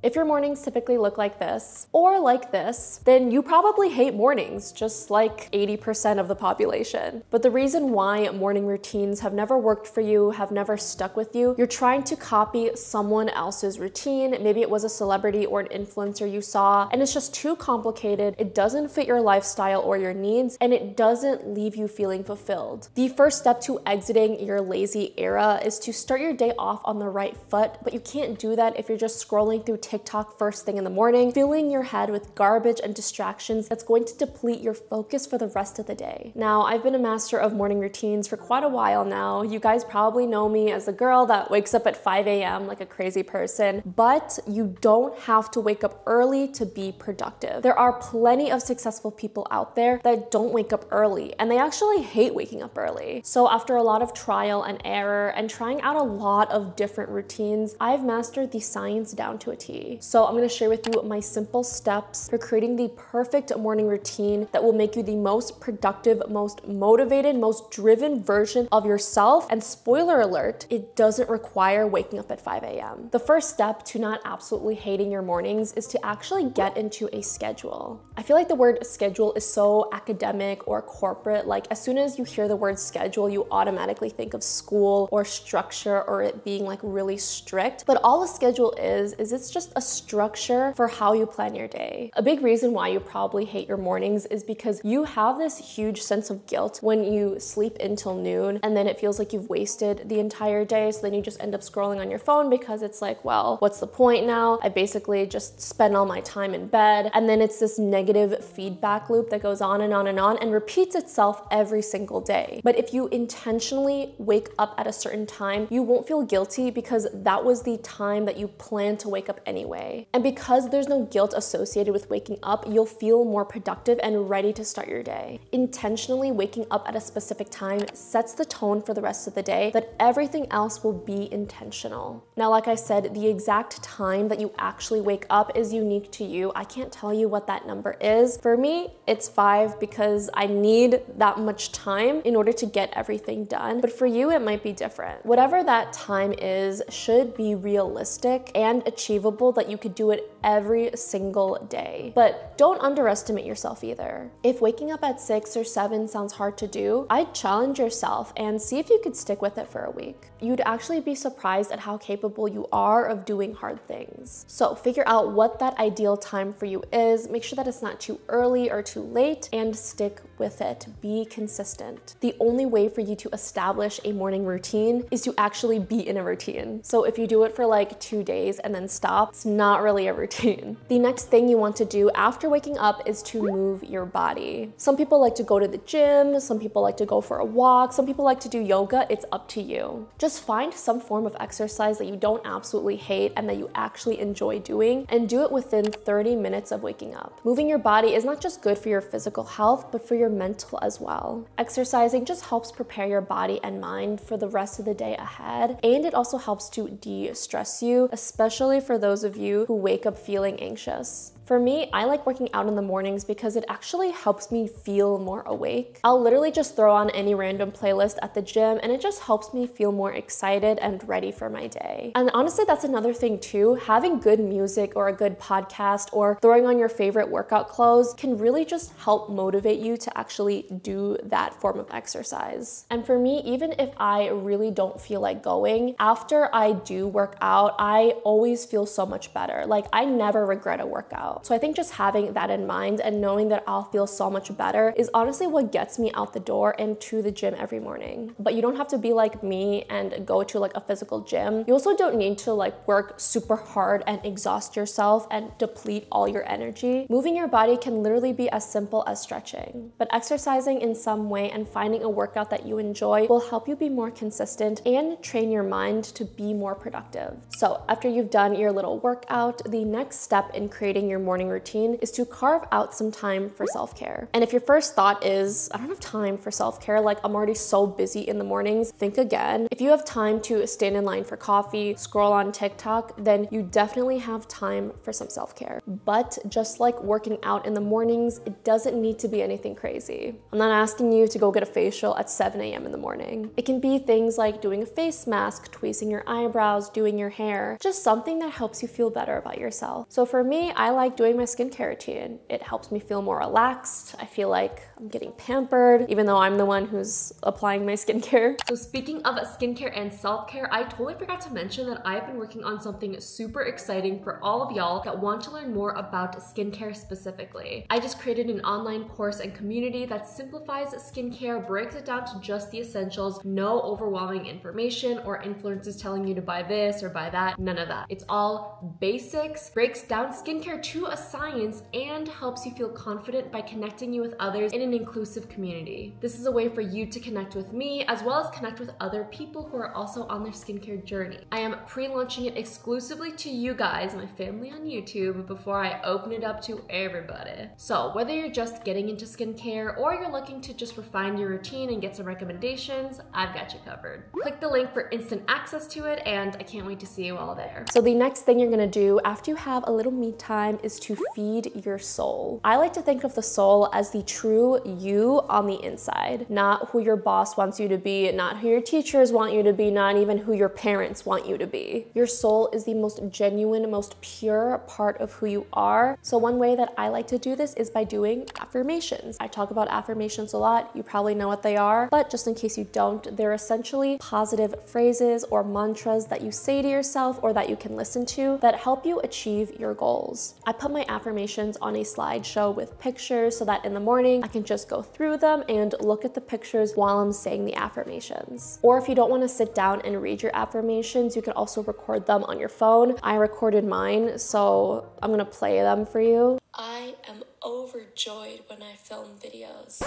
If your mornings typically look like this or like this, then you probably hate mornings, just like 80% of the population. But the reason why morning routines have never worked for you, have never stuck with you, you're trying to copy someone else's routine. Maybe it was a celebrity or an influencer you saw, and it's just too complicated. It doesn't fit your lifestyle or your needs, and it doesn't leave you feeling fulfilled. The first step to exiting your lazy era is to start your day off on the right foot, but you can't do that if you're just scrolling through TikTok first thing in the morning, filling your head with garbage and distractions that's going to deplete your focus for the rest of the day. Now, I've been a master of morning routines for quite a while now. You guys probably know me as the girl that wakes up at 5 a.m. like a crazy person, but you don't have to wake up early to be productive. There are plenty of successful people out there that don't wake up early, and they actually hate waking up early. So after a lot of trial and error and trying out a lot of different routines, I've mastered the science down to a T. So I'm gonna share with you my simple steps for creating the perfect morning routine that will make you the most productive, most motivated, most driven version of yourself. And spoiler alert, it doesn't require waking up at 5 a.m. The first step to not absolutely hating your mornings is to actually get into a schedule. I feel like the word schedule is so academic or corporate. Like as soon as you hear the word schedule, you automatically think of school or structure or it being like really strict. But all a schedule is it's just a structure for how you plan your day. A big reason why you probably hate your mornings is because you have this huge sense of guilt when you sleep until noon and then it feels like you've wasted the entire day. So then you just end up scrolling on your phone because it's like, well, what's the point now? I basically just spent all my time in bed. And then it's this negative feedback loop that goes on and on and on and repeats itself every single day. But if you intentionally wake up at a certain time, you won't feel guilty because that was the time that you planned to wake up anyway. And because there's no guilt associated with waking up, you'll feel more productive and ready to start your day. Intentionally waking up at a specific time sets the tone for the rest of the day that everything else will be intentional. Now, like I said, the exact time that you actually wake up is unique to you. I can't tell you what that number is. For me, it's 5 because I need that much time in order to get everything done. But for you, it might be different. Whatever that time is should be realistic and achievable that you could do it every single day. But don't underestimate yourself either. If waking up at 6 or 7 sounds hard to do, I'd challenge yourself and see if you could stick with it for a week. You'd actually be surprised at how capable you are of doing hard things. So figure out what that ideal time for you is, make sure that it's not too early or too late, and stick with it. Be consistent. The only way for you to establish a morning routine is to actually be in a routine. So if you do it for like 2 days and then stop, it's not really a routine. The next thing you want to do after waking up is to move your body. Some people like to go to the gym, some people like to go for a walk, some people like to do yoga. It's up to you. Just find some form of exercise that you don't absolutely hate and that you actually enjoy doing, and do it within 30 minutes of waking up. Moving your body is not just good for your physical health, but for your mental as well. Exercising just helps prepare your body and mind for the rest of the day ahead, and it also helps to de-stress you, especially for those of you who wake up feeling anxious. For me, I like working out in the mornings because it actually helps me feel more awake. I'll literally just throw on any random playlist at the gym and it just helps me feel more excited and ready for my day. And honestly, that's another thing too. Having good music or a good podcast or throwing on your favorite workout clothes can really just help motivate you to actually do that form of exercise. And for me, even if I really don't feel like going, after I do work out, I always feel so much better. Like I never regret a workout. So I think just having that in mind and knowing that I'll feel so much better is honestly what gets me out the door and to the gym every morning. But you don't have to be like me and go to like a physical gym. You also don't need to like work super hard and exhaust yourself and deplete all your energy. Moving your body can literally be as simple as stretching. But exercising in some way and finding a workout that you enjoy will help you be more consistent and train your mind to be more productive. So after you've done your little workout, the next step in creating your morning routine is to carve out some time for self-care. And if your first thought is, I don't have time for self-care, like I'm already so busy in the mornings, think again. If you have time to stand in line for coffee, scroll on TikTok, then you definitely have time for some self-care. But just like working out in the mornings, it doesn't need to be anything crazy. I'm not asking you to go get a facial at 7 a.m. in the morning. It can be things like doing a face mask, tweezing your eyebrows, doing your hair, just something that helps you feel better about yourself. So for me, I like doing my skincare routine. It helps me feel more relaxed. I feel like I'm getting pampered, even though I'm the one who's applying my skincare. So speaking of skincare and self-care, I totally forgot to mention that I've been working on something super exciting for all of y'all that want to learn more about skincare specifically. I just created an online course and community that simplifies skincare, breaks it down to just the essentials, no overwhelming information or influencers telling you to buy this or buy that, none of that. It's all basics, breaks down skincare to a science, and helps you feel confident by connecting you with others in an inclusive community. This is a way for you to connect with me as well as connect with other people who are also on their skincare journey. I am pre-launching it exclusively to you guys, my family on YouTube, before I open it up to everybody. So whether you're just getting into skincare or you're looking to just refine your routine and get some recommendations, I've got you covered. Click the link for instant access to it, and I can't wait to see you all there. So the next thing you're gonna do after you have a little me time is to feed your soul. I like to think of the soul as the true you on the inside, not who your boss wants you to be, not who your teachers want you to be, not even who your parents want you to be. Your soul is the most genuine, most pure part of who you are. So one way that I like to do this is by doing affirmations. I talk about affirmations a lot. You probably know what they are, but just in case you don't, they're essentially positive phrases or mantras that you say to yourself or that you can listen to that help you achieve your goals. I put my affirmations on a slideshow with pictures so that in the morning I can just go through them and look at the pictures while I'm saying the affirmations. Or if you don't want to sit down and read your affirmations, you can also record them on your phone. I recorded mine, so I'm gonna play them for you. I am overjoyed when I film videos.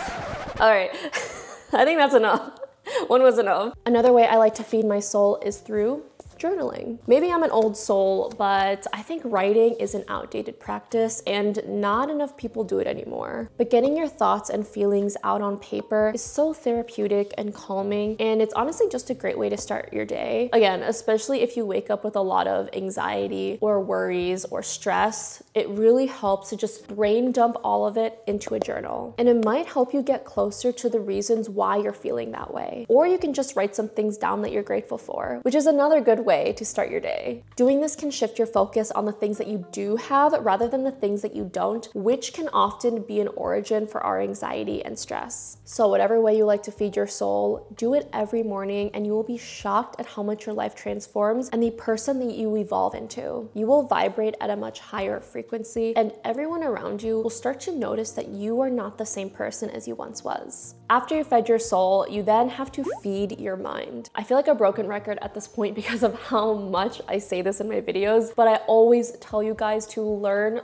All right, I think that's enough. One was enough. Another way I like to feed my soul is through journaling. Maybe I'm an old soul, but I think writing is an outdated practice and not enough people do it anymore. But getting your thoughts and feelings out on paper is so therapeutic and calming, and it's honestly just a great way to start your day. Again, especially if you wake up with a lot of anxiety or worries or stress, it really helps to just brain dump all of it into a journal. And it might help you get closer to the reasons why you're feeling that way. Or you can just write some things down that you're grateful for, which is another good way to start your day. Doing this can shift your focus on the things that you do have rather than the things that you don't, which can often be an origin for our anxiety and stress. So whatever way you like to feed your soul, do it every morning and you will be shocked at how much your life transforms and the person that you evolve into. You will vibrate at a much higher frequency and everyone around you will start to notice that you are not the same person as you once was. After you fed your soul, you then have to feed your mind. I feel like a broken record at this point because of how much I say this in my videos, but I always tell you guys to learn,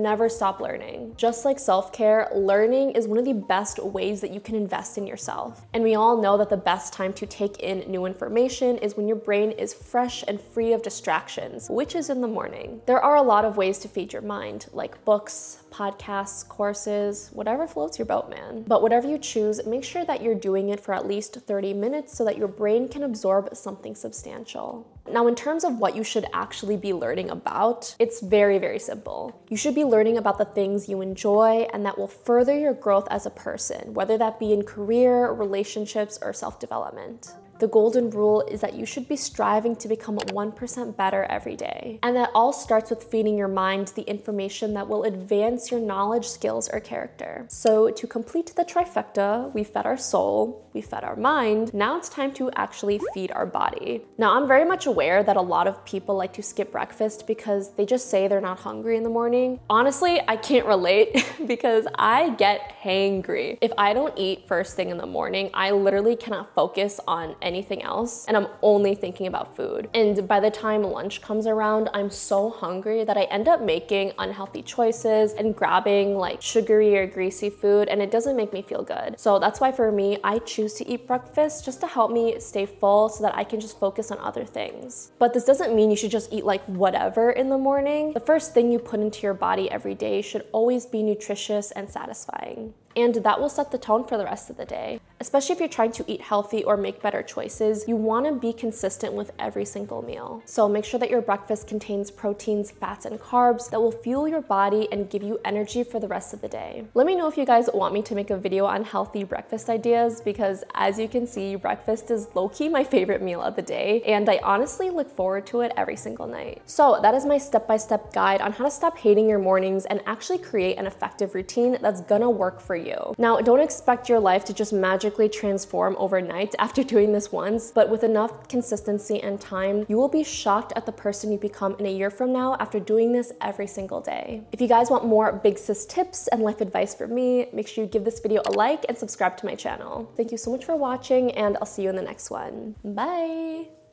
never stop learning. Just like self-care, learning is one of the best ways that you can invest in yourself. And we all know that the best time to take in new information is when your brain is fresh and free of distractions, which is in the morning. There are a lot of ways to feed your mind, like books, podcasts, courses, whatever floats your boat, man. But whatever you choose, make sure that you're doing it for at least 30 minutes so that your brain can absorb something substantial. Now, in terms of what you should actually be learning about, it's very, very simple. You should be learning about the things you enjoy and that will further your growth as a person, whether that be in career, relationships, or self-development. The golden rule is that you should be striving to become 1% better every day. And that all starts with feeding your mind the information that will advance your knowledge, skills, or character. So to complete the trifecta, we fed our soul, we fed our mind, now it's time to actually feed our body. Now, I'm very much aware that a lot of people like to skip breakfast because they just say they're not hungry in the morning. Honestly, I can't relate because I get hangry. If I don't eat first thing in the morning, I literally cannot focus on anything else, and I'm only thinking about food. And by the time lunch comes around, I'm so hungry that I end up making unhealthy choices and grabbing like sugary or greasy food, and it doesn't make me feel good. So that's why for me, I choose to eat breakfast just to help me stay full so that I can just focus on other things. But this doesn't mean you should just eat like whatever in the morning. The first thing you put into your body every day should always be nutritious and satisfying. And that will set the tone for the rest of the day. Especially if you're trying to eat healthy or make better choices, you want to be consistent with every single meal. So make sure that your breakfast contains proteins, fats, and carbs that will fuel your body and give you energy for the rest of the day. Let me know if you guys want me to make a video on healthy breakfast ideas, because as you can see, breakfast is low-key my favorite meal of the day, and I honestly look forward to it every single night. So that is my step-by-step guide on how to stop hating your mornings and actually create an effective routine that's gonna work for you. Now, don't expect your life to just magically transform overnight after doing this once, but with enough consistency and time, you will be shocked at the person you become in a year from now after doing this every single day. If you guys want more big sis tips and life advice from me, make sure you give this video a like and subscribe to my channel. Thank you so much for watching, and I'll see you in the next one. Bye!